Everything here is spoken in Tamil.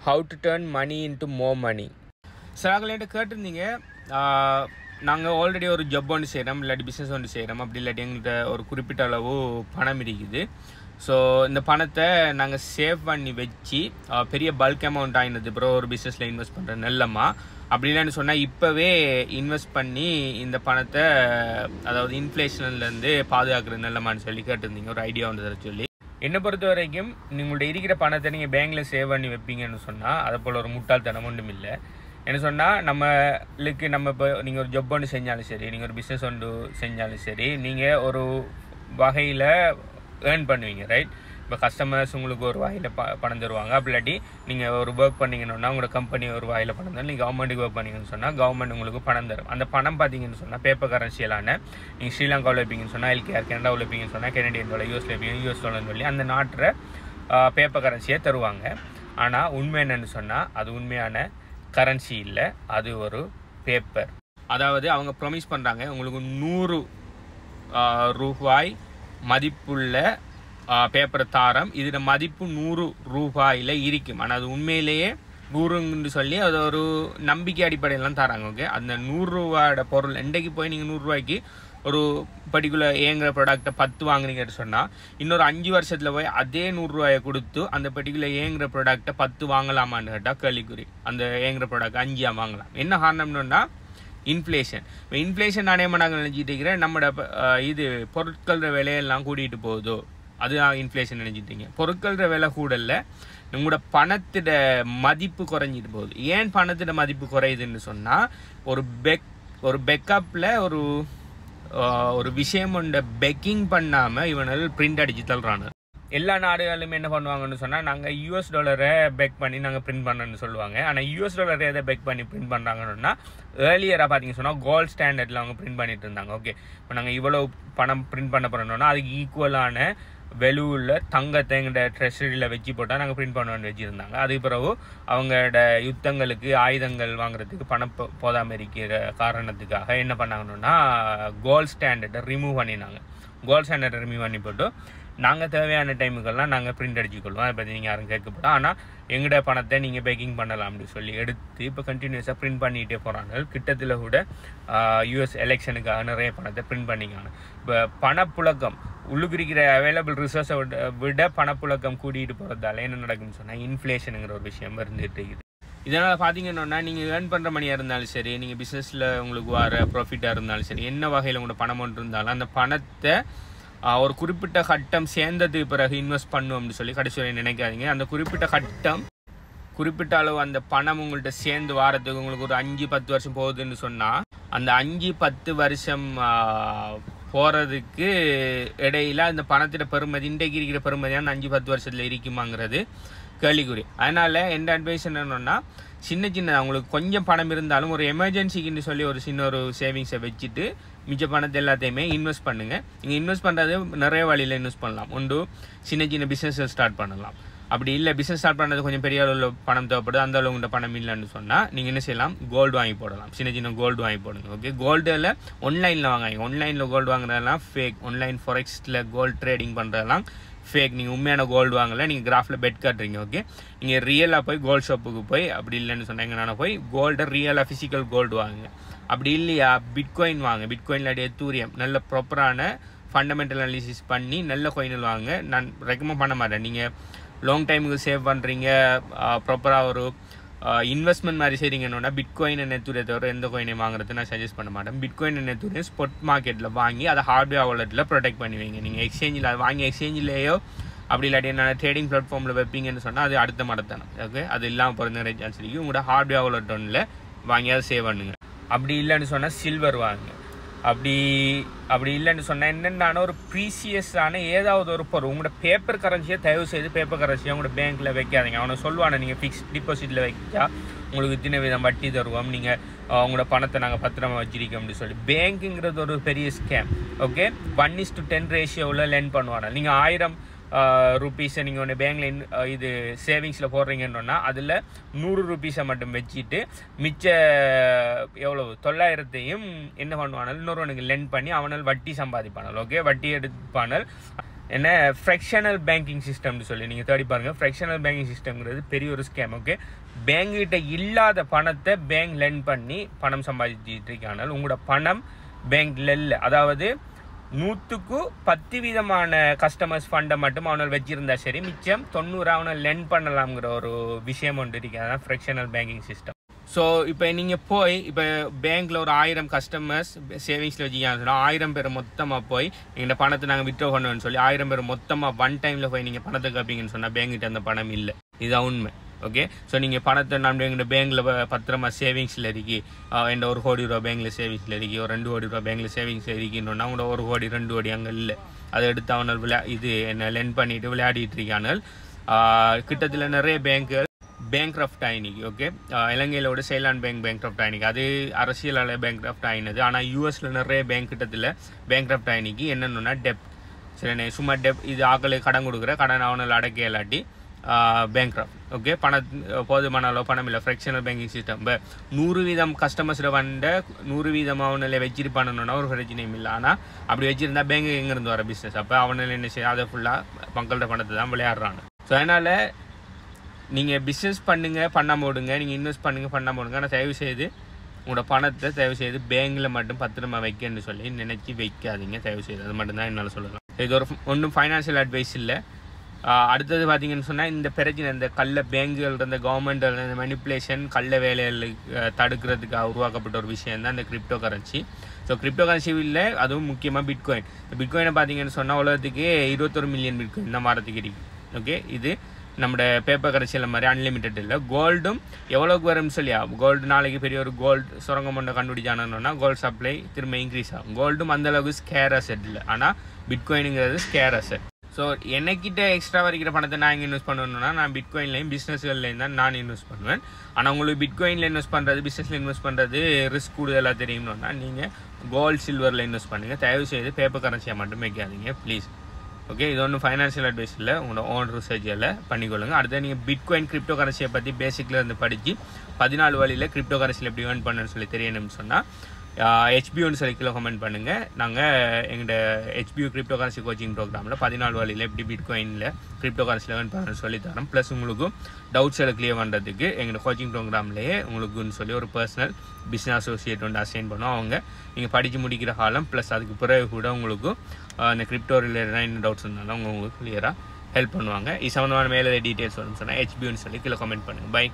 how to turn money into more money. சிலர்கிட்ட கேட்டிருந்தீங்க, நாங்கள் ஆல்ரெடி ஒரு ஜப் ஒன்று செய்கிறோம், இல்லாட்டி பிஸ்னஸ் ஒன்று செய்கிறோம், அப்படி இல்லாட்டி எங்கள்கிட்ட ஒரு குறிப்பிட்ட அளவு பணம் இருக்குது. ஸோ இந்த பணத்தை நாங்கள் சேவ் பண்ணி வச்சு பெரிய பல்க் அமௌண்ட் ஆகினது அப்புறம் ஒரு பிஸ்னஸில் இன்வெஸ்ட் பண்ணுறேன் நல்லம்மா அப்படின்லான்னு சொன்னால் இப்போவே இன்வெஸ்ட் பண்ணி இந்த பணத்தை அதாவது இன்ஃப்ளேஷன்லேருந்து பாதுகாக்கிறது நல்லம்மான்னு சொல்லி கேட்டிருந்தீங்க, ஒரு ஐடியா ஒன்று சொல்லி. என்னை பொறுத்த வரைக்கும் உங்கள்கிட்ட இருக்கிற பணத்தை நீங்கள் பேங்க்கில் சேவ் பண்ணி வைப்பீங்கன்னு சொன்னால் அதை போல் ஒரு முட்டாள்தனம் ஒன்றும் இல்லை. என்ன சொன்னால் நம்மளுக்கு நம்ம இப்போ நீங்கள் ஒரு ஜப் ஒன்று செஞ்சாலும் சரி, நீங்கள் ஒரு பிஸ்னஸ் ஒன்று செஞ்சாலும் சரி, நீங்கள் ஒரு வகையில் ஏர்ன் பண்ணுவீங்க, ரைட்? இப்போ கஸ்டமர்ஸ் உங்களுக்கு ஒரு வகையில் பணம் தருவாங்க. அப்படி இல்லாட்டி நீங்கள் ஒரு ஒர்க் பண்ணிங்கன்னா உங்களோட கம்பெனி ஒரு வகையில் பணம் தரும். நீங்கள் கவர்மெண்ட்டுக்கு ஒர்க் பண்ணிங்கன்னு சொன்னால் கவர்மெண்ட் உங்களுக்கு பணம் தரும். அந்த பணம் பார்த்தீங்கன்னு சொன்னால் பேப்பர் கரன்சியலான நீங்கள் ஸ்ரீலங்காவில் வைப்பீங்கன்னு சொன்னால் எல்கேஆர், கனடாவில் வைப்பீங்கன்னு சொன்னால் கெனடியன் டாலர், யூஎஸ்ல வைப்பீங்க யூஎஸ் டாலர்னு சொல்லி அந்த நாட்டில் பேப்பர் கரன்சியை தருவாங்க. ஆனால் உண்மை என்னன்னு சொன்னால் அது உண்மையான கரன்சி இல்லை, அது ஒரு பேப்பர். அதாவது அவங்க ப்ராமிஸ் பண்ணுறாங்க உங்களுக்கு 100 ரூபாய் மதிப்புள்ள பேப்பரை தாரம், இதில் மதிப்பு 100 ரூபாயில் இருக்கும். ஆனால் அது உண்மையிலேயே 100ன்னு சொல்லி அது ஒரு நம்பிக்கை அடிப்படையிலாம் தராங்க. ஓகே, அந்த 100 ரூபாயோட பொருள் இன்றைக்கு போய் நீங்கள் 100 ரூபாய்க்கு ஒரு பர்டிகுலர் ஏங்குற ப்ராடக்டை 10 வாங்குறீங்கன்னு சொன்னால் இன்னொரு 5 வருஷத்தில் போய் அதே 100 ரூபாயை கொடுத்து அந்த பர்டிகுலர் ஏங்குற ப்ராடக்டை 10 வாங்கலாமான்னு கேட்டால் கேள்விக்குறி. அந்த ஏங்குற ப்ராடக்ட் 5 வாங்கலாம். என்ன காரணம்னா இன்ஃப்ளேஷன். இப்போ இன்ஃப்ளேஷன் நானே நாங்கள் நினச்சிட்டு இருக்கிறேன் நம்மளோட இது பொருட்கள விலையெல்லாம் கூட்டிகிட்டு போகுதோ, அதுதான் இன்ஃப்ளேஷன் நினைச்சிட்டீங்க. பொருட்கள விலை கூட இல்லை, உங்களோட பணத்தோட மதிப்பு குறைஞ்சிட்டு போகுது. ஏன் பணத்தோட மதிப்பு குறையுதுன்னு சொன்னால் ஒரு பெக்கப்பில் ஒரு விஷயம் ஒன்று பெக்கிங் பண்ணாமல் இவனால் பிரிண்ட் அடிச்சு தள்ளுறாங்க. எல்லா நாடுகளுமே என்ன பண்ணுவாங்கன்னு சொன்னால் நாங்கள் யூஎஸ் டாலரை பெக் பண்ணி நாங்கள் பிரிண்ட் பண்ணணும்னு சொல்லுவாங்க. ஆனால் யூஎஸ் டாலரை எதை பெக் பண்ணி பிரிண்ட் பண்ணுறாங்கன்னா ஏர்லியராக பார்த்தீங்கன்னு சொன்னால் கோல்ட் ஸ்டாண்டர்டில் அவங்க பிரிண்ட் பண்ணிட்டு இருந்தாங்க. ஓகே, இப்போ நாங்கள் இவ்வளோ பணம் பிரிண்ட் பண்ண போகிறோம்னா அதுக்கு ஈக்குவலான வெலுவில் தங்கத்தை எங்கள்ட ட்ரெஷரியில் வச்சு போட்டால் நாங்கள் பிரிண்ட் பண்ணணும்னு வச்சுருந்தாங்க. அதுக்கு பிறகு அவங்களோட யுத்தங்களுக்கு ஆயுதங்கள் வாங்குறதுக்கு பணம் போதாமல் இருக்கிற காரணத்துக்காக என்ன பண்ணாங்கன்னா கோல்ட் ஸ்டாண்டர்டை ரிமூவ் பண்ணினாங்க. கோல்ட் ஸ்டாண்டர்டை ரிமூவ் பண்ணி போட்டு நாங்கள் தேவையான டைமுக்கெல்லாம் நாங்கள் பிரிண்ட் அடிச்சுக்கொள்வோம். அதை பற்றி நீங்கள் யாரும் கேட்கப்பட்டோம். ஆனால் எங்கள்ட பணத்தை நீங்கள் பேக்கிங் பண்ணலாம் அப்படின்னு சொல்லி எடுத்து இப்போ கண்டினியூஸாக பிரிண்ட் பண்ணிகிட்டே போகிறாங்க. கிட்டத்தில் கூட யூஎஸ் எலெக்ஷனுக்காக நிறைய பணத்தை பிரிண்ட் பண்ணிக்காங்க. இப்போ பணப்புழக்கம் உள்ளுக்கு இருக்கிற அவைலபிள் ரிசோர்ஸை விட பணப்புழக்கம் கூட்டிகிட்டு போகிறதால என்ன நடக்குன்னு சொன்னால் இன்ஃப்ளேஷனுங்கிற ஒரு விஷயம் இருந்துகிட்டு இருக்குது. இதனால் பார்த்தீங்கன்னா நீங்கள் ஏர்ன் பண்ணுற மணியாக இருந்தாலும் சரி, நீங்கள் பிஸ்னஸில் உங்களுக்கு வர ப்ராஃபிட்டாக இருந்தாலும் சரி, என்ன வகையில் உங்களோட பணம் ஒன்று இருந்தாலும் அந்த பணத்தை ஒரு குறிப்பிட்ட கட்டம் சேர்ந்ததுக்கு பிறகு இன்வெஸ்ட் பண்ணுவோம்னு சொல்லி கடைசி வரை நினைக்காதீங்க. அந்த குறிப்பிட்ட அளவு அந்த பணம் உங்கள்கிட்ட சேர்ந்து வாரத்துக்கு உங்களுக்கு ஒரு 5-10 வருஷம் போகுதுன்னு சொன்னால் அந்த 5-10 வருஷம் போகிறதுக்கு இடையில அந்த பணத்தோட பெருமதி இன்றைக்கு இருக்கிற பெருமதியான 5-10 வருஷத்தில் இருக்குமாங்கிறது கேள்விக்குறி. அதனால் எந்த அட்வைஸ் என்னன்னா சின்ன அவங்களுக்கு கொஞ்சம் பணம் இருந்தாலும் ஒரு எமர்ஜென்சிக்குன்னு சொல்லி ஒரு சின்ன ஒரு சேவிங்ஸை வச்சுட்டு மிச்ச பணத்தை எல்லாத்தையுமே இன்வெஸ்ட் பண்ணுங்கள். நீங்கள் இன்வெஸ்ட் பண்ணுறது நிறைய வழியில் இன்வெஸ்ட் பண்ணலாம். ஒன்று சின்ன பிஸ்னஸை ஸ்டார்ட் பண்ணலாம். அப்படி இல்லை பிஸ்னஸ் ஸ்டார்ட் பண்ணுறது கொஞ்சம் பெரிய அளவில் பணம் தேவைப்படுது, அந்த அளவு உங்கள்கிட்ட பணம் இல்லைன்னு சொன்னால் நீங்கள் என்ன செய்யலாம், கோல்டு வாங்கி போடலாம். சின்ன கோல்டு வாங்கி போடுங்க. ஓகே, கோல்டில் ஆன்லைனில் வாங்க. ஆன்லைனில் கோல்டு வாங்குறதெல்லாம் ஃபேக். ஆன்லைன் ஃபாரெக்ஸில் கோல்டு ட்ரேடிங் பண்ணுறதெல்லாம் ஃபேக். நீங்கள் உண்மையான கோல்டு வாங்கலை, நீங்கள் கிராஃபில் பெட் காட்டுறீங்க. ஓகே, நீங்கள் ரியலாக போய் கோல்டு ஷாப்புக்கு போய் அப்படி இல்லைன்னு சொன்னாங்கன்னா போய் கோல்டை ரியலாக ஃபிசிக்கல் கோல்டு வாங்குங்க. அப்படி இல்லையா பிட்காயின் வாங்க. பிட்காயினில் எத்தூரியம் நல்ல ப்ராப்பரான ஃபண்டமெண்டல் அனாலிசிஸ் பண்ணி நல்ல காயினில் வாங்க. நான் ரெக்கமெண்ட் பண்ண மாட்டேன். நீங்கள் லாங் டைமுக்கு சேவ் பண்ணுறீங்க, ப்ராப்பராக ஒரு இன்வெஸ்ட்மெண்ட் மாதிரி செய்கிறீங்கன்னா பிட்காயின் நெத்தூரியை தவிர எந்த காயினையும் வாங்குறது நான் சஜஸ்ட் பண்ண மாட்டேன். பிட்காயின் நெத்தூரியை ஸ்பாட் மார்க்கெட்டில் வாங்கி அதை ஹார்ட்வேர் வாலெட்டில் ப்ரொடெக்ட் பண்ணுவீங்க. நீங்கள் எக்ஸ்சேஞ்சில் அதை வாங்கி எக்ஸ்சேஞ்சிலேயோ அப்படி இல்லாட்டி என்ன ட்ரேடிங் பிளாட்ஃபார்மில் வைப்பீங்கன்னு சொன்னால் அது அடுத்த மடத்தானம். ஓகே, அது இல்லாமல் போகிற நிறைய சான்ஸ் இருக்குது. உங்களோட ஹார்ட்வேர் வாலெட் ஒன்றில் வாங்கி அதை சேவ் பண்ணுங்க. அப்படி இல்லைன்னு சொன்னால் சில்வர் வாங்க. அப்படி இல்லைன்னு சொன்னால் என்னென்னா ஒரு ப்ரீசியஸான ஏதாவது ஒரு பொருள் உங்களோட பேப்பர் கரன்சியை தயவு செய்து பேப்பர் கரன்சியை உங்களோட பேங்க்கில் வைக்காதீங்க. அவனை சொல்லுவானே நீங்கள் ஃபிக்ஸ்ட் டிபாசிட்டில் வைச்சா உங்களுக்கு இத்தனை விதம் வட்டி தருவோம், நீங்கள் உங்களோட பணத்தை நாங்கள் பத்திரமா வச்சிருக்கோம் அப்படின்னு சொல்லி. பேங்க்குங்கிறது ஒரு பெரிய ஸ்கேம். ஓகே, 1:10 ரேஷியோவில் லெண்ட் பண்ணுவாங்க. நீங்கள் 1000 ரூபீஸை நீங்கள் ஒன்று பேங்க்கில் இது சேவிங்ஸில் போடுறீங்கன்னா அதில் 100 ரூபீஸை மட்டும் வச்சுட்டு மிச்ச எவ்வளவு 900ஐயும் என்ன பண்ணுவானல் இன்னொருவனுக்கு லெண்ட் பண்ணி அவனால் வட்டி சம்பாதிப்பானல். ஓகே, வட்டி எடுப்பானல். என்ன ஃப்ரெக்ஷனல் பேங்கிங் சிஸ்டம்னு சொல்லி நீங்கள் தேடி பாருங்கள். ஃப்ரெக்ஷனல் பேங்கிங் சிஸ்டம்ங்கிறது பெரிய ஒரு ஸ்கேம். ஓகே, பேங்கிட்ட இல்லாத பணத்தை பேங்க் லெண்ட் பண்ணி பணம் சம்பாதிச்சுட்டு இருக்கானால் உங்களோட பணம் பேங்க்ல இல்லை. அதாவது 100% கஸ்டமர்ஸ் ஃபண்டை மட்டும் அவனால் வச்சிருந்தா சரி, மிச்சம் 90 அவனை லெண்ட் பண்ணலாம்ங்கிற ஒரு விஷயம் ஒன்று இருக்கு. அதான் ஃப்ரெக்ஷனல் பேங்கிங் சிஸ்டம். ஸோ இப்போ நீங்கள் போய் இப்போ பேங்க்கில் ஒரு 1000 கஸ்டமர்ஸ் சேவிங்ஸில் வச்சுக்கான்னு சொன்னால் 1000 பேர் மொத்தமாக போய் எங்கள் பணத்தை நாங்கள் வித்ட்ரா பண்ணுவோம்னு சொல்லி 1000 பேர் மொத்தமாக ஒன் டைமில் போய் நீங்கள் பணத்தை கேட்பீங்கன்னு சொன்னால் பேங்கிட்ட அந்த பணம் இல்லை. இதுதான் உண்மை. ஓகே, ஸோ நீங்கள் பணத்தை நம்ம எங்கள் பேங்க்கில் பத்திரமா சேவிங்ஸில் இருக்கி எந்த 1 கோடி ரூபா பேங்க்கில் சேவிங்ஸில் இருக்கி, ஒரு 2 கோடி ரூபா பேங்க்கில் சேவிங்ஸில் இருக்கின்றோன்னா அவங்களோட 1 கோடி 2 கோடி அங்கே இல்லை. அதை எடுத்து அவனால் இது என்ன லெண்ட் பண்ணிட்டு விளையாடிட்டு இருக்கானால் கிட்டத்தில் நிறைய பேங்க்குகள் பேங்க்ரப்ட் ஆயினிக்கு. ஓகே, இலங்கையிலோட சைலாண்ட் பேங்க்ரப்ட் ஆயினிக்கு. அது அரசியலால் பேங்க்ரப்ட் ஆயினது. ஆனால் யூஎஸில் நிறைய பேங்க் கிட்டத்தில் பேங்க்ரப்ட் ஆயினிக்கு. என்னென்னா டெப்ட், சரி சும்மா இது ஆக்களுக்கு கடன் கொடுக்குற கடன் அவனால் அடக்க இல்லாட்டி பேங்க்ரப்ட். ஓகே, போதுமான அளவு பணம் இல்லை. ஃப்ரெக்ஷனல் பேங்கிங் சிஸ்டம் இப்போ 100% கஸ்டமர்ஸில் 100% அவனில் வச்சுட்டு பண்ணணுன்னா ஒரு பிரச்சனையும் இல்லை. ஆனால் அப்படி வச்சுருந்தா பேங்க்கு எங்கேருந்து வர பிஸ்னஸ்? அப்போ அவனில் என்ன செய்ய அதை ஃபுல்லாக மக்களோட பணத்தை தான் விளையாடுறாங்க. ஸோ அதனால் நீங்கள் பிஸ்னஸ் பண்ணாமல் விடுங்க, நீங்கள் இன்வெஸ்ட் பண்ணாமல் விடுங்க. ஆனால் தயவு செய்து உங்களோட பணத்தை தயவு செய்து பேங்கில் மட்டும் பத்திரமா வைக்கன்னு சொல்லி நினச்சி வைக்காதீங்க தயவு செய்து. அது மட்டும்தான் என்னால் சொல்லலாம். இது ஒன்றும் ஃபைனான்ஷியல் அட்வைஸ் இல்லை. அடுத்தது பார்த்தீங்கன்னு சொன்னால் இந்த பிரச்சனை இந்த பேங்குகள் இந்த கவர்மெண்ட் இந்த மேனிப்புலேஷன் கள்ள வேலைகள் தடுக்கிறதுக்காக உருவாக்கப்பட்ட ஒரு விஷயம் தான் இந்த கிரிப்டோ கரன்சி. ஸோ கிரிப்டோ கரன்சியில் அதுவும் முக்கியமாக பிட்காயின். இந்த பிட்காயினை பார்த்தீங்கன்னு சொன்னால் உலகத்துக்கு 21 மில்லியன் பிட்காயின் தான் வாரத்துக்கு இருக்குது. ஓகே, இது நம்மளோட பேப்பர் கரன்சியில் மாதிரி அன்லிமிட்டட் இல்லை. கோல்டும் எவ்வளோக்கு வரும்னு சொல்லியா, கோல்டு நாளைக்கு பெரிய ஒரு கோல்டு சுரங்கம் ஒன்றை கண்டுபிடிச்சானோன்னா கோல்டு சப்ளை திரும்ப இன்க்ரீஸ் ஆகும். கோல்டும் அந்தளவுக்கு ஸ்கேர் அசெட் இல்லை. ஆனால் பிட்காயினுங்கிறது ஸ்கேர் அசெட். ஸோ என்னக்கிட்ட எக்ஸ்ட்ரா வரைக்கிற பணத்தை நான் எங்கே இன்வெஸ்ட் பண்ணணும்னா நான் பிட்காயின்லையும் பிஸ்னஸ்கள்லையும் தான் நான் இன்வெஸ்ட் பண்ணுவேன். ஆனால் உங்களுக்கு பிட்காயினில் இன்வெஸ்ட் பண்ணுறது பிஸ்னஸில் இன்வெஸ்ட் பண்ணுறது ரிஸ்க் கூடுதலாக தெரியும்னா நீங்கள் கோல்டு சில்வரில் இன்வெஸ்ட் பண்ணுங்கள். தயவு செய்து பேப்பர் கரன்சியாக மட்டும் வைக்காதீங்க ப்ளீஸ். ஓகே, இது ஒன்றும் ஃபைனான்ஷியல் அட்வைஸ் இல்லை, உங்களோட ஓன் ரிசர்ச்சில் பண்ணிக்கொள்ளுங்க. அடுத்து நீங்கள் பிட்காயின் கிரிப்டோ கரன்சியை பற்றி பேசிக்கில் இருந்து படித்து 14 வழியில் கிரிப்டோ கரன்சியில் எப்படி ஏர்ன் பண்ணுன்னு சொல்லி தெரியணும்னு சொன்னால் HBOன்னு சொல்லி கீழே கமெண்ட் பண்ணுங்கள். நாங்கள் எங்களோட HBO கிரிப்டோ கரன்சி கோச்சிங் ப்ரோக்ராமில் 14 வழியில் எப்படி பிட்காயினில் கிரிப்டோ கரன்சியில் ஏர்ன் பண்ணுன்னு சொல்லி தரோம். ப்ளஸ் உங்களுக்கு டவுட்ஸை கிளியர் பண்ணுறதுக்கு எங்களோட கோச்சிங் ப்ரோக்ராம்லேயே உங்களுக்குன்னு சொல்லி ஒரு பர்சனல் பிஸ்னஸ் அசோசியேட் வந்து அசைன் பண்ணோம். அவங்க நீங்கள் படித்து முடிக்கிற காலம் ப்ளஸ் அதுக்கு பிறகு கூட உங்களுக்கு அந்த கிரிப்டோ ரிலேட்டடாக என்ன டவுட்ஸ் இருந்தாலும் அவங்க உங்களுக்கு கிளியராக ஹெல்ப் பண்ணுவாங்க. இது சம்மந்தமான மேலே டீட்டெயில்ஸ் வரும்னு சொன்னால் HBOன்னு சொல்லி கீழே கமெண்ட் பண்ணுங்கள். பை.